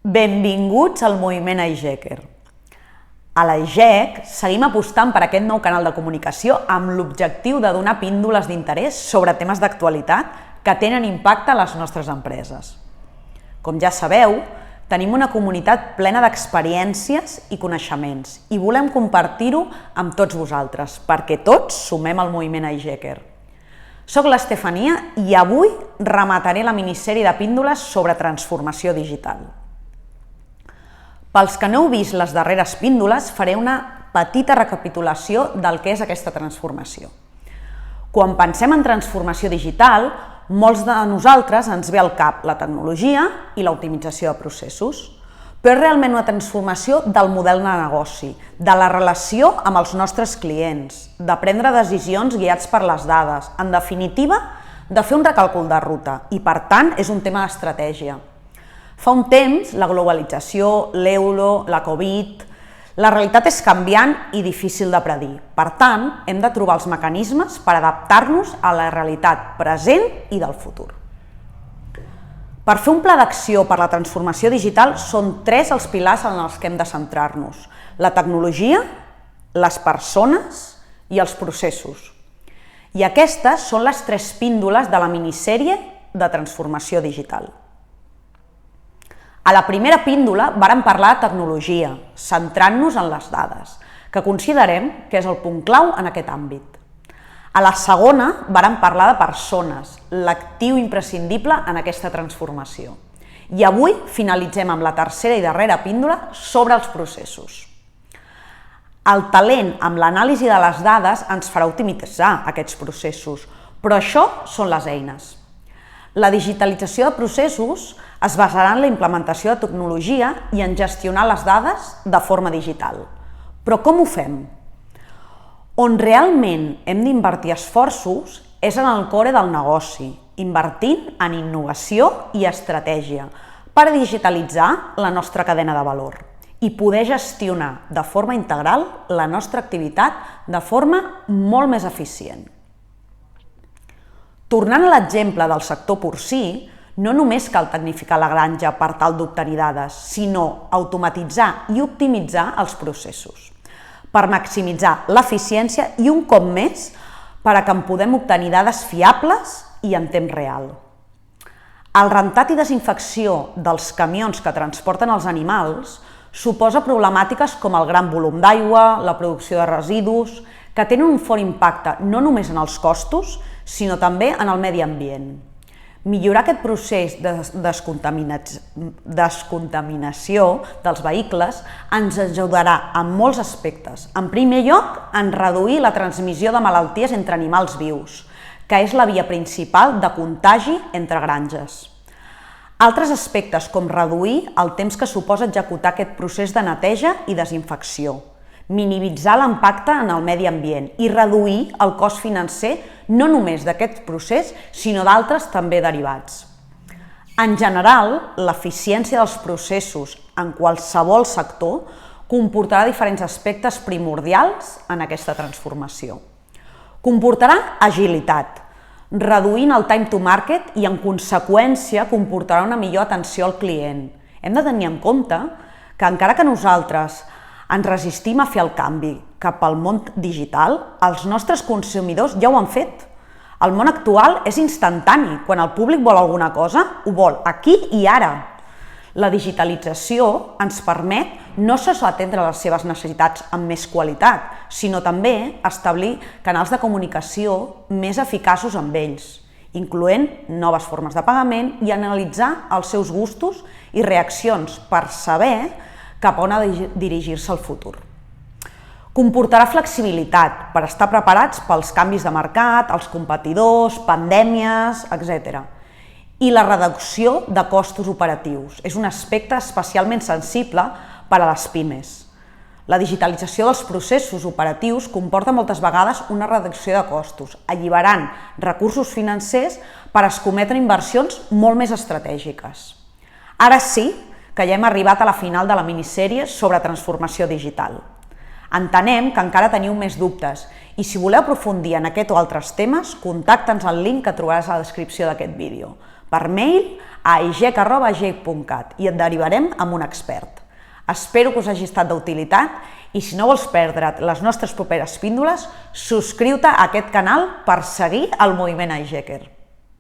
Benvinguts al moviment iGECer. A l'IGEC seguim apostant per aquest nou canal de comunicació amb l'objectiu de donar píndoles d'interès sobre temes d'actualitat que tenen impacte a les nostres empreses. Com ja sabeu, tenim una comunitat plena d'experiències i coneixements i volem compartir-ho amb tots vosaltres perquè tots sumem al moviment iGECer. Soc l'Estefania i avui remataré la minissèrie de píndoles sobre transformació digital. Pels que no heu vist les darreres píndoles, faré una petita recapitulació del que és aquesta transformació. Quan pensem en transformació digital, molts de nosaltres ens ve al cap la tecnologia i l'optimització de processos, però és realment una transformació del model de negoci, de la relació amb els nostres clients, de prendre decisions guiats per les dades, en definitiva, de fer un recàlcul de ruta i, per tant, és un tema d'estratègia. Fa un temps, la globalització, l'euro, la Covid, la realitat és canviant i difícil de predir. Per tant, hem de trobar els mecanismes per adaptar-nos a la realitat present i del futur. Per fer un pla d'acció per la transformació digital són tres els pilars en els que hem de centrar-nos: la tecnologia, les persones i els processos. I aquestes són les tres píndoles de la minissèrie de transformació digital. A la primera píndola vàrem parlar de tecnologia, centrant-nos en les dades, que considerem que és el punt clau en aquest àmbit. A la segona vàrem parlar de persones, l'actiu imprescindible en aquesta transformació. I avui finalitzem amb la tercera i darrera píndola sobre els processos. El talent amb l'anàlisi de les dades ens farà optimitzar aquests processos, però això són les eines. La digitalització de processos es basarà en la implementació de tecnologia i en gestionar les dades de forma digital. Però com ho fem? On realment hem d'invertir esforços és en el core del negoci, invertint en innovació i estratègia per digitalitzar la nostra cadena de valor i poder gestionar de forma integral la nostra activitat de forma molt més eficient. Tornant a l'exemple del sector porcí, no només cal tecnificar la granja per tal d'obtenir dades, sinó automatitzar i optimitzar els processos, per maximitzar l'eficiència i, un cop més, per a que en podem obtenir dades fiables i en temps real. El rentat i desinfecció dels camions que transporten els animals suposa problemàtiques com el gran volum d'aigua, la producció de residus, que tenen un fort impacte no només en els costos, sinó també en el medi ambient. Millorar aquest procés de descontaminació dels vehicles ens ajudarà en molts aspectes. En primer lloc, en reduir la transmissió de malalties entre animals vius, que és la via principal de contagi entre granges. Altres aspectes, com reduir el temps que suposa executar aquest procés de neteja i desinfecció, minimitzar l'impacte en el medi ambient i reduir el cost financer no només d'aquest procés, sinó d'altres també derivats. En general, l'eficiència dels processos en qualsevol sector comportarà diferents aspectes primordials en aquesta transformació. Comportarà agilitat, reduint el time to market i, en conseqüència, comportarà una millor atenció al client. Hem de tenir en compte que, encara que nosaltres ens resistim a fer el canvi cap al món digital, els nostres consumidors ja ho han fet. El món actual és instantani. Quan el públic vol alguna cosa, ho vol aquí i ara. La digitalització ens permet no sols atendre les seves necessitats amb més qualitat, sinó també establir canals de comunicació més eficaços amb ells, incloent noves formes de pagament i analitzar els seus gustos i reaccions per saber cap on ha de dirigir-se al futur. Comportarà flexibilitat per estar preparats pels canvis de mercat, els competidors, pandèmies, etc. I la reducció de costos operatius és un aspecte especialment sensible per a les pimes. La digitalització dels processos operatius comporta moltes vegades una reducció de costos, alliberant recursos financers per escometre inversions molt més estratègiques. Ara sí que ja hem arribat a la final de la minissèrie sobre transformació digital. Entenem que encara teniu més dubtes i si voleu aprofundir en aquest o altres temes, contacta'ns al link que trobaràs a la descripció d'aquest vídeo per mail a igec@igec.cat i et derivarem amb un expert. Espero que us hagi estat d'utilitat i si no vols perdre't les nostres properes píndoles, subscriu-te a aquest canal per seguir el moviment iGecker.